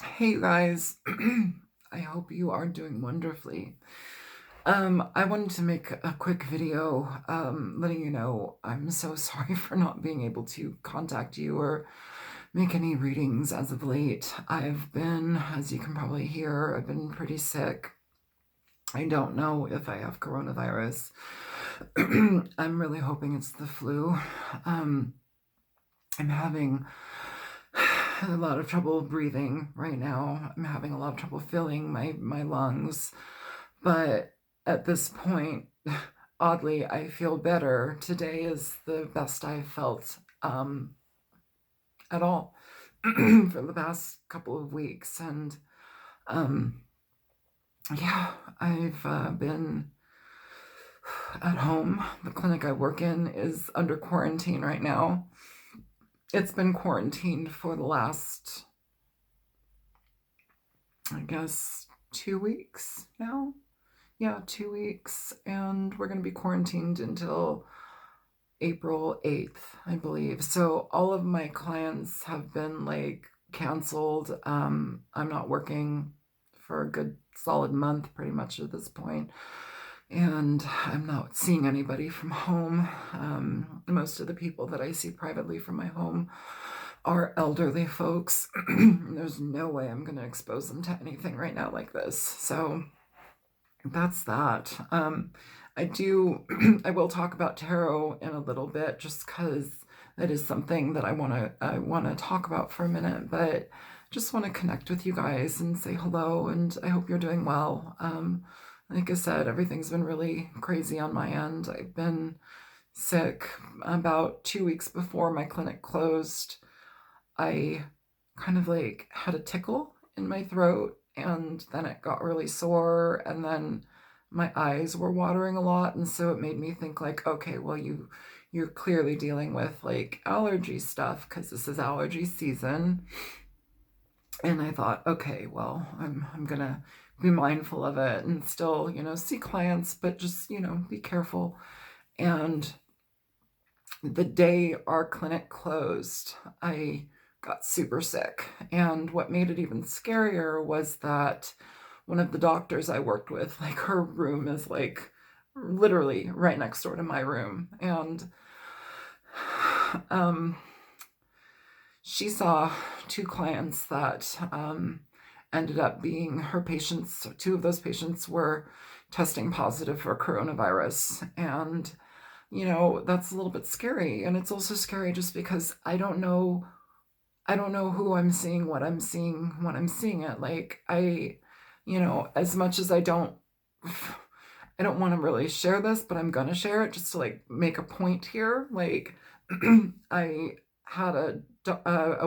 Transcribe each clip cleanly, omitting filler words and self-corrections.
Hey you guys, I hope you are doing wonderfully. I wanted to make a quick video, letting you know I'm so sorry for not being able to contact you or make any readings as of late. I've been, as you can probably hear, I've been pretty sick. I don't know if I have coronavirus. I'm really hoping it's the flu. Um, I'm having a lot of trouble breathing right now. I'm having a lot of trouble filling my lungs. But at this point, oddly, I feel better. Today is the best I've felt at all for the past couple of weeks. And um, yeah, I've been at home. The clinic I work in is under quarantine right now. It's been quarantined for the last, I guess, 2 weeks now. Yeah, 2 weeks. And we're going to be quarantined until April 8th, I believe. So all of my clients have been like canceled. I'm not working for a good solid month pretty much at this point. And I'm not seeing anybody from home. Most of the people that I see privately from my home are elderly folks. There's no way I'm going to expose them to anything right now like this. So that's that. I do, I will talk about tarot in a little bit just because that is something that I want to talk about for a minute, but just want to connect with you guys and say hello, and I hope you're doing well. Like I said, everything's been really crazy on my end. I've been sick about 2 weeks before my clinic closed. I kind of like had a tickle in my throat, and then it got really sore, and then my eyes were watering a lot, and so it made me think like, okay, well, you're clearly dealing with like allergy stuff because this is allergy season. And I thought, okay, well, I'm gonna be mindful of it and still, see clients, but just, be careful. And the day our clinic closed, I got super sick. And what made it even scarier was that one of the doctors I worked with, like, her room is like literally right next door to my room. And um, she saw two clients that ended up being her patients. Two of those patients were testing positive for coronavirus. And that's a little bit scary. And it's also scary just because I don't know who I'm seeing, what I'm seeing, when I'm seeing it. Like, as much as I don't want to really share this, but I'm gonna share it just to like make a point here. Like, I had a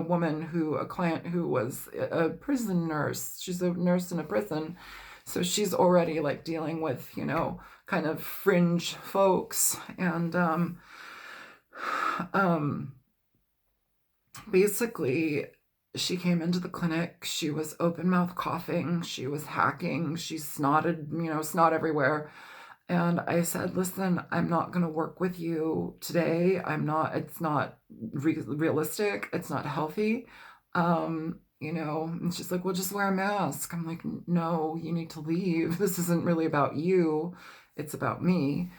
woman a client who was a prison nurse. She's a nurse in a prison, so she's already like dealing with kind of fringe folks. And um basically, she came into the clinic. She was open mouth coughing. She was hacking. She snotted, snot everywhere. And I said, listen, I'm not going to work with you today. It's not realistic. It's not healthy. And she's like, well, just wear a mask. I'm like, no, you need to leave. This isn't really about you. It's about me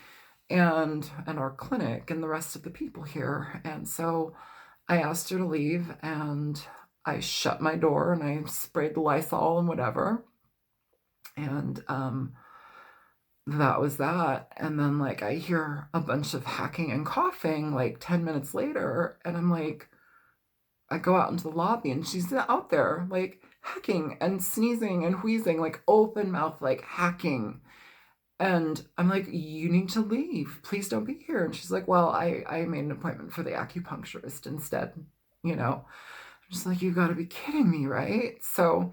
and our clinic and the rest of the people here. And so I asked her to leave, and I shut my door and I sprayed the Lysol and whatever. And that was that. And then like I hear a bunch of hacking and coughing like 10 minutes later, and I'm like, I go out into the lobby and she's out there like hacking and sneezing and wheezing, like open mouth, like hacking. And I'm like, you need to leave. Please don't be here. And she's like, well, I made an appointment for the acupuncturist instead. I'm just like, you got to be kidding me, right? So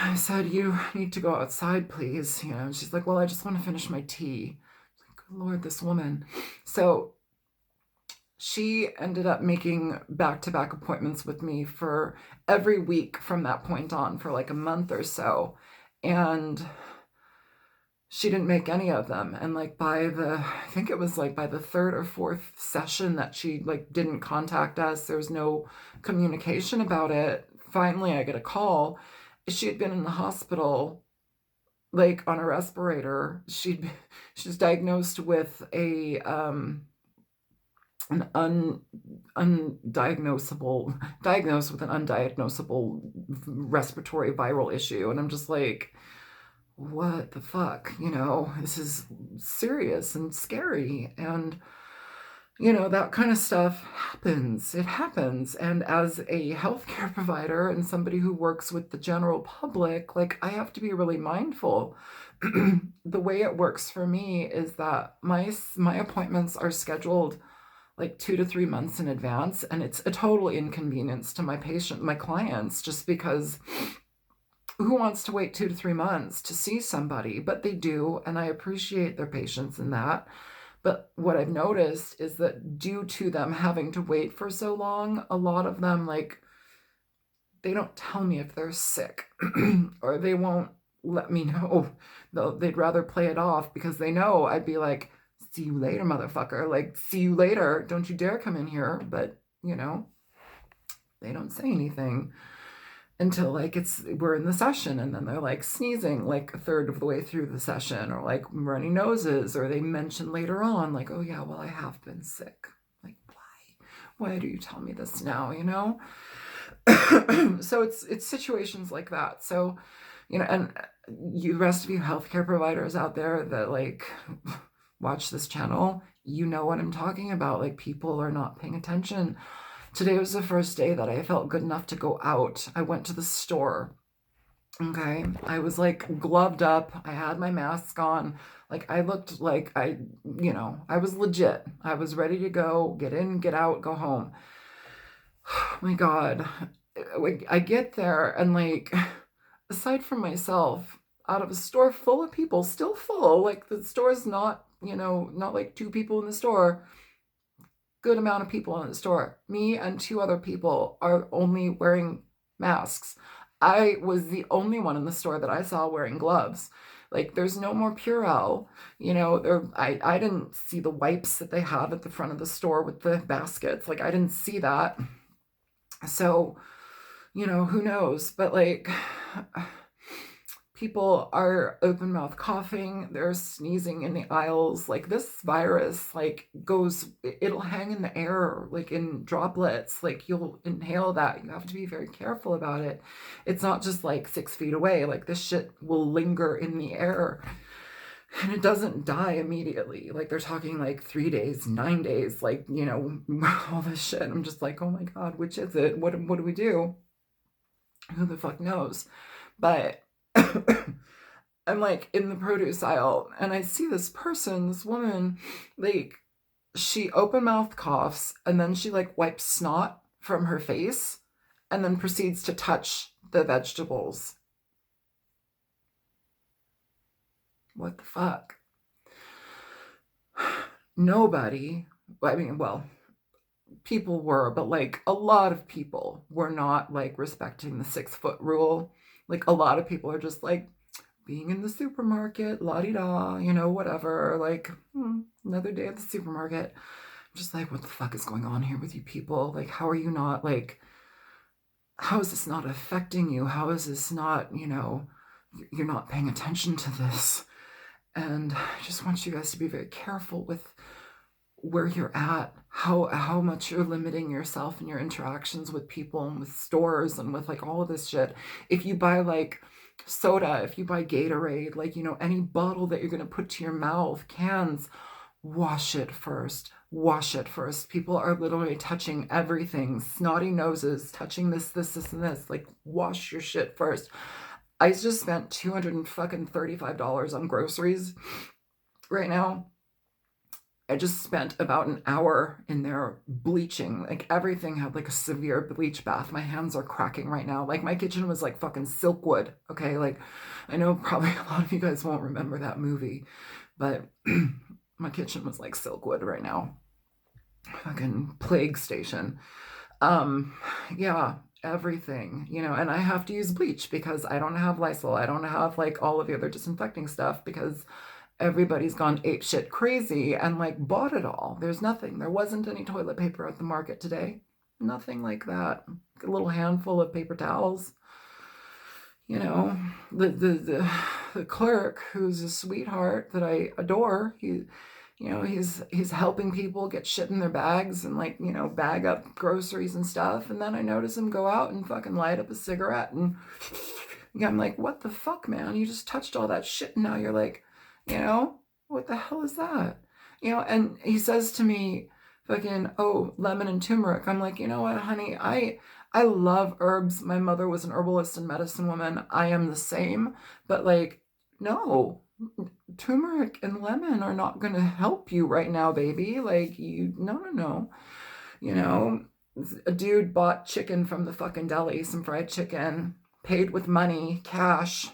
I said, you need to go outside, please. And she's like, well, I just want to finish my tea. I'm like, good Lord, this woman. So she ended up making back-to-back appointments with me for every week from that point on for like a month or so. And she didn't make any of them. And like I think it was like by the third or fourth session that she like didn't contact us. There was no communication about it. finally I get a call. She had been in the hospital, like on a respirator. She's diagnosed with diagnosed with an undiagnosable respiratory viral issue. And I'm just like, what the fuck? This is serious and scary. And that kind of stuff happens. It happens. And as a healthcare provider and somebody who works with the general public, like, I have to be really mindful. The way it works for me is that my appointments are scheduled like 2 to 3 months in advance, and it's a total inconvenience to my clients, just because who wants to wait 2 to 3 months to see somebody? But they do, and I appreciate their patience in that. But what I've noticed is that due to them having to wait for so long, a lot of them, like, they don't tell me if they're sick or they won't let me know. They'd rather play it off because they know I'd be like, see you later, motherfucker. Like, see you later. Don't you dare come in here. But, they don't say anything until like we're in the session, and then they're like sneezing like a third of the way through the session, or like runny noses, or they mention later on like, oh yeah, well, I have been sick. Like, why do you tell me this now? So it's situations like that. So, and you, the rest of you healthcare providers out there that like watch this channel, what I'm talking about. Like, people are not paying attention. Today was the first day that I felt good enough to go out. I went to the store. Okay. I was like gloved up. I had my mask on. Like, I looked like I was legit. I was ready to go, get in, get out, go home. Oh my God. I get there, and like, aside from myself, out of a store full of people, still full, like the store's not, not like 2 people in the store, good amount of people in the store. Me and 2 other people are only wearing masks. I was the only one in the store that I saw wearing gloves. Like, there's no more Purell. I didn't see the wipes that they have at the front of the store with the baskets. Like, I didn't see that. So, who knows? But like, people are open mouth coughing, they're sneezing in the aisles. Like, this virus, like, it'll hang in the air, like in droplets. Like, you'll inhale that. You have to be very careful about it. It's not just like 6 feet away. Like, this shit will linger in the air, and it doesn't die immediately. Like, they're talking like 3 days, 9 days, like, all this shit. I'm just like, oh my God, which is it? What do we do? Who the fuck knows? But I'm like in the produce aisle, and I see this woman, like, she open mouth coughs, and then she like wipes snot from her face, and then proceeds to touch the vegetables. What the fuck? Nobody, I mean, well, people were, but like a lot of people were not like respecting the 6-foot rule. Like, a lot of people are just like being in the supermarket, la-di-da, whatever, like, another day at the supermarket. I'm just like, what the fuck is going on here with you people? Like, how are you not, like, how is this not affecting you? How is this not, you're not paying attention to this? And I just want you guys to be very careful with where you're at, how much you're limiting yourself and your interactions with people and with stores and with like all of this shit. If you buy like soda, if you buy Gatorade, like, any bottle that you're going to put to your mouth, cans, wash it first. People are literally touching everything, snotty noses, touching this, and this. Like, wash your shit first. I just spent $235 on groceries right now. I just spent about an hour in there bleaching. Like, everything had like a severe bleach bath. My hands are cracking right now. Like, my kitchen was like fucking Silkwood. Okay. Like, I know probably a lot of you guys won't remember that movie, but my kitchen was like Silkwood right now. Fucking plague station. Yeah, everything, and I have to use bleach because I don't have Lysol. I don't have like all of the other disinfecting stuff because everybody's gone apeshit crazy and like bought it all. There wasn't any toilet paper at the market today. Nothing like that. a little handful of paper towels. You know, the clerk, who's a sweetheart that I adore, he's helping people get shit in their bags and, like, bag up groceries and stuff. And then I notice him go out and fucking light up a cigarette, and I'm like, what the fuck, man? You just touched all that shit, and now you're like, what the hell is that? And he says to me, fucking, oh, lemon and turmeric. I'm like, you know what, honey, I love herbs. My mother was an herbalist and medicine woman. I am the same. But, like, no, turmeric and lemon are not going to help you right now, baby. Like, no. A dude bought chicken from the fucking deli, some fried chicken, paid with money, cash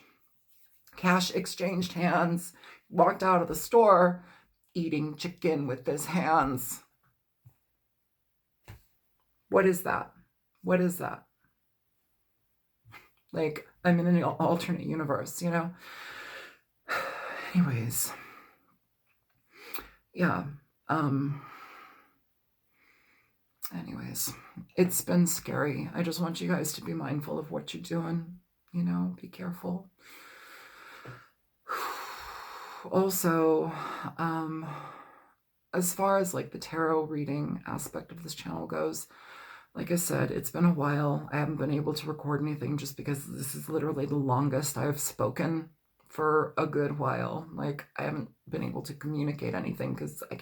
exchanged hands, walked out of the store eating chicken with his hands. What is that? What is that? Like, I'm in an alternate universe, Anyways. Yeah. Anyways, it's been scary. I just want you guys to be mindful of what you're doing. Be careful. Also, as far as, like, the tarot reading aspect of this channel goes, like I said, it's been a while. I haven't been able to record anything just because this is literally the longest I've spoken for a good while. Like, I haven't been able to communicate anything because I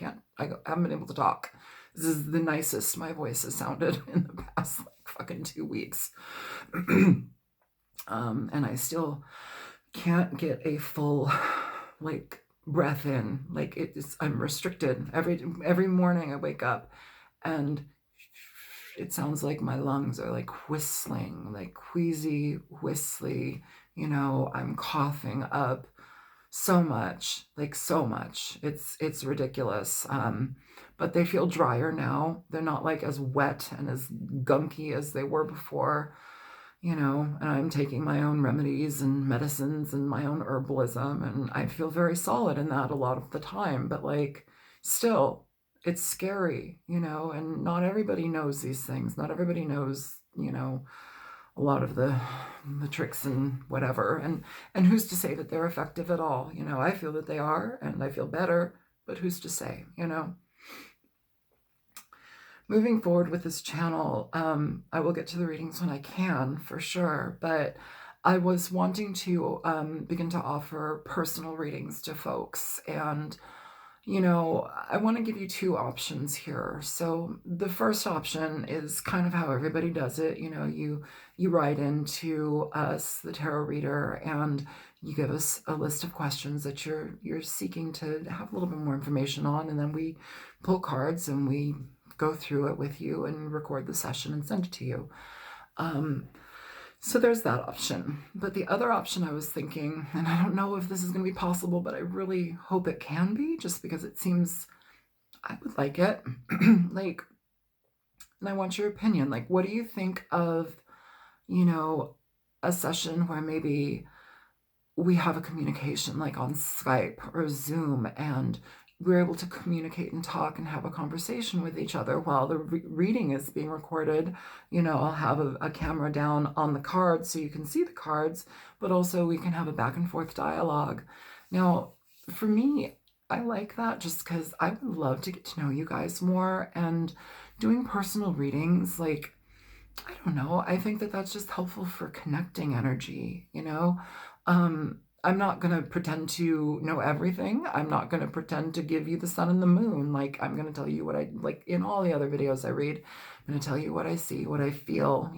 haven't been able to talk. This is the nicest my voice has sounded in the past, like, fucking 2 weeks. And I still can't get a full, like, breath in. Like, I'm restricted. Every morning I wake up and it sounds like my lungs are, like, whistling, like wheezy, whistly. I'm coughing up so much, like, so much. It's ridiculous. But they feel drier now. They're not, like, as wet and as gunky as they were before. And I'm taking my own remedies and medicines and my own herbalism, and I feel very solid in that a lot of the time. But, like, still, it's scary, and not everybody knows these things. Not everybody knows, a lot of the tricks and whatever. And who's to say that they're effective at all? I feel that they are, and I feel better, but who's to say, Moving forward with this channel, I will get to the readings when I can, for sure, but I was wanting to begin to offer personal readings to folks, and I want to give you two options here. So the first option is kind of how everybody does it. You write into us, the tarot reader, and you give us a list of questions that you're seeking to have a little bit more information on, and then we pull cards and we go through it with you and record the session and send it to you. So there's that option. But the other option I was thinking, and I don't know if this is going to be possible, but I really hope it can be, just because it seems I would like it. Like, and I want your opinion. Like, what do you think of, a session where maybe we have a communication, like on Skype or Zoom, and we're able to communicate and talk and have a conversation with each other while the reading is being recorded. I'll have a camera down on the cards so you can see the cards, but also we can have a back and forth dialogue. Now, for me, I like that just because I would love to get to know you guys more, and doing personal readings, like, I don't know, I think that that's just helpful for connecting energy, I'm not going to pretend to know everything. I'm not going to pretend to give you the sun and the moon. Like, I'm going to tell you what I, like in all the other videos I read, I'm going to tell you what I see, what I feel,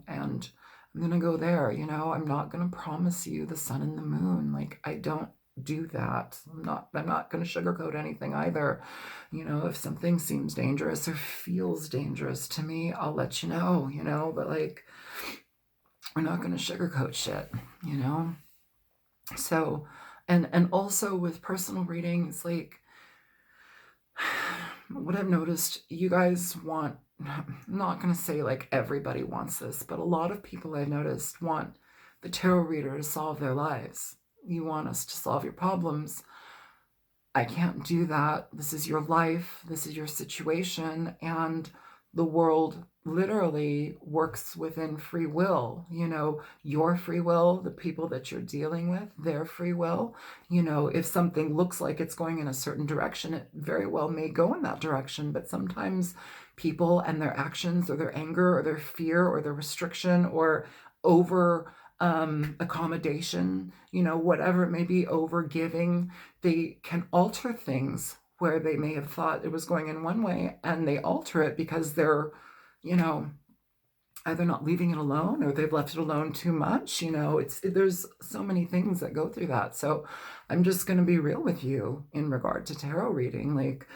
and I'm going to go there, I'm not going to promise you the sun and the moon. Like, I don't do that. I'm not going to sugarcoat anything either. If something seems dangerous or feels dangerous to me, I'll let you know, but, like, we're not going to sugarcoat shit, So, and also with personal readings, like, what I've noticed, you guys want, I'm not going to say like everybody wants this, but a lot of people I've noticed want the tarot reader to solve their lives. You want us to solve your problems. I can't do that. This is your life. This is your situation. And the world literally works within free will, your free will, the people that you're dealing with, their free will. If something looks like it's going in a certain direction, it very well may go in that direction. But sometimes people and their actions or their anger or their fear or their restriction or over accommodation, whatever it may be, over giving, they can alter things where they may have thought it was going in one way, and they alter it because they're, either not leaving it alone or they've left it alone too much. There's so many things that go through that. So I'm just going to be real with you in regard to tarot reading. Like,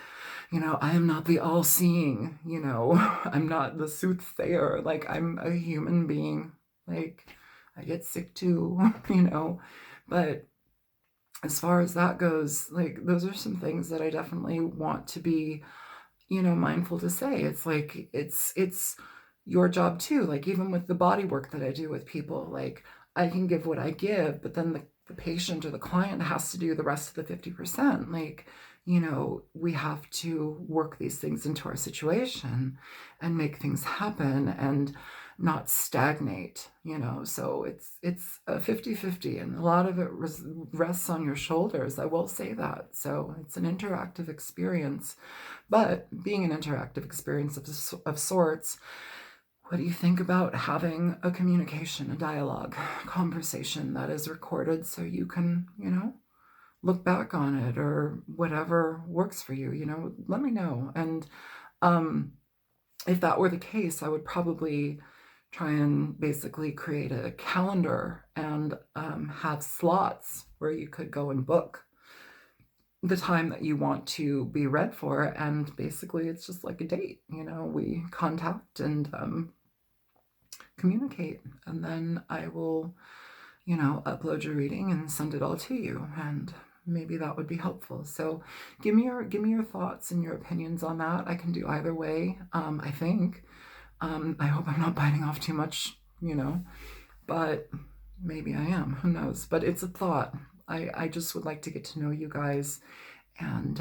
I am not the all-seeing, I'm not the soothsayer. Like, I'm a human being. Like, I get sick too, but as far as that goes, like, those are some things that I definitely want to be, mindful to say. It's like, it's your job too. Like, even with the body work that I do with people, like, I can give what I give, but then the patient or the client has to do the rest of the 50%. Like, we have to work these things into our situation and make things happen and not stagnate, so it's a 50-50, and a lot of it rests on your shoulders. I will say that. So it's an interactive experience, but being an interactive experience of sorts, what do you think about having a communication, a dialogue, conversation that is recorded so you can, look back on it, or whatever works for you, let me know. And if that were the case, I would probably try and basically create a calendar and have slots where you could go and book the time that you want to be read for. And basically it's just like a date, we contact and communicate, and then I will, upload your reading and send it all to you, and maybe that would be helpful. So give me your thoughts and your opinions on that. I can do either way. I think I hope I'm not biting off too much, but maybe I am, who knows. But it's a thought. I just would like to get to know you guys and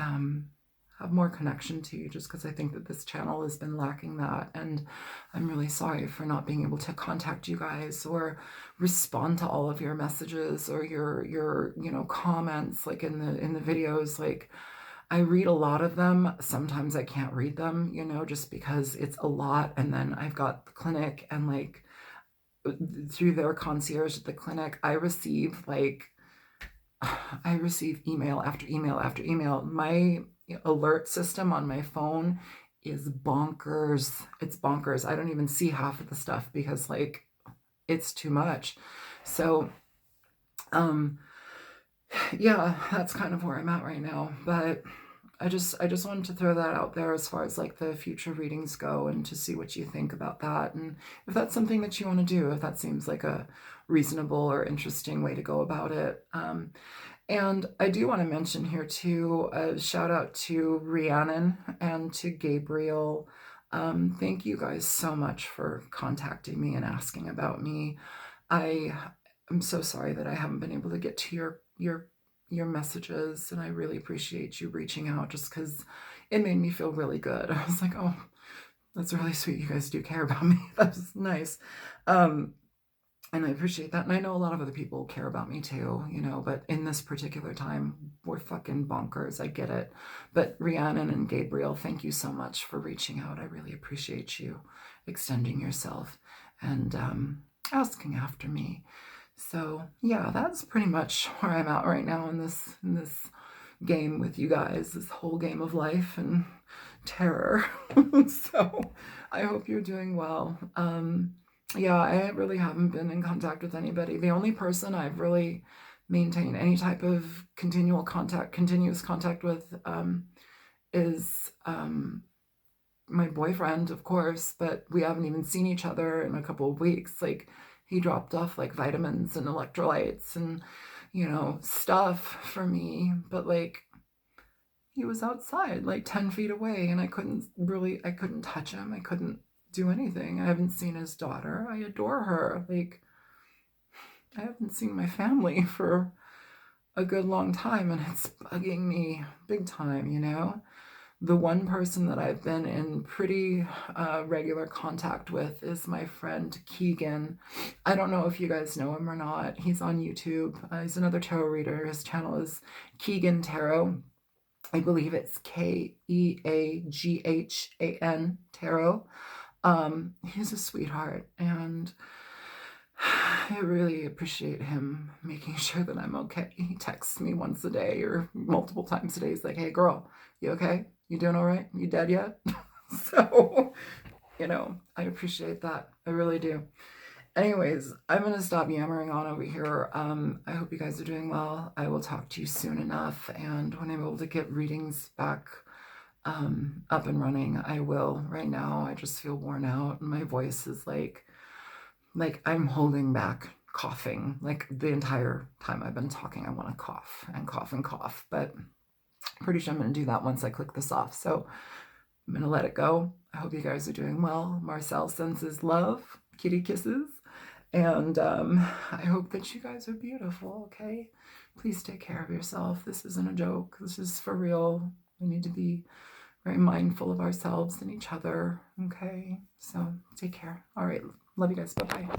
have more connection to you, just because I think that this channel has been lacking that. And I'm really sorry for not being able to contact you guys or respond to all of your messages or your comments, like in the videos. Like, I read a lot of them. Sometimes I can't read them, just because it's a lot. And then I've got the clinic, and like through their concierge at the clinic, I receive email after email after email. My alert system on my phone is bonkers. It's bonkers. I don't even see half of the stuff because like it's too much. So yeah, that's kind of where I'm at right now. But I just wanted to throw that out there as far as like the future readings go, and to see what you think about that, and if that's something that you want to do, if that seems like a reasonable or interesting way to go about it. And I do want to mention here too, a shout out to Rhiannon and to Gabriel. Thank you guys so much for contacting me and asking about me. I'm so sorry that I haven't been able to get to your messages, and I really appreciate you reaching out, just because it made me feel really good. I was like, oh, that's really sweet. You guys do care about me. That's nice. And I appreciate that. And I know a lot of other people care about me too, but in this particular time, we're fucking bonkers. I get it. But Rhiannon and Gabriel, thank you so much for reaching out. I really appreciate you extending yourself and asking after me. So yeah, that's pretty much where I'm at right now in this game with you guys, this whole game of life and terror. So I hope you're doing well. Yeah, I really haven't been in contact with anybody. The only person I've really maintained any type of continuous contact with is my boyfriend, of course, but we haven't even seen each other in a couple of weeks. Like, he dropped off like vitamins and electrolytes and, stuff for me, but like, he was outside like 10 feet away, and I couldn't touch him. I couldn't do anything. I haven't seen his daughter. I adore her. Like, I haven't seen my family for a good long time, and it's bugging me big time, The one person that I've been in pretty regular contact with is my friend Keegan. I don't know if you guys know him or not. He's on YouTube. He's another tarot reader. His channel is Keegan Tarot. I believe it's Keaghan Tarot. He's a sweetheart, and I really appreciate him making sure that I'm okay. He texts me once a day or multiple times a day. He's like, hey girl, you okay? You doing all right? You dead yet? So, I appreciate that. I really do. Anyways, I'm going to stop yammering on over here. I hope you guys are doing well. I will talk to you soon enough. And when I'm able to get readings back up and running, I will. Right now, I just feel worn out. And my voice is like I'm holding back coughing. Like the entire time I've been talking, I want to cough and cough and cough. But I'm pretty sure I'm going to do that once I click this off. So I'm going to let it go. I hope you guys are doing well. Marcel sends his love, kitty kisses. And I hope that you guys are beautiful, okay? Please take care of yourself. This isn't a joke. This is for real. We need to be very mindful of ourselves and each other, okay? So take care. All right. Love you guys. Bye-bye.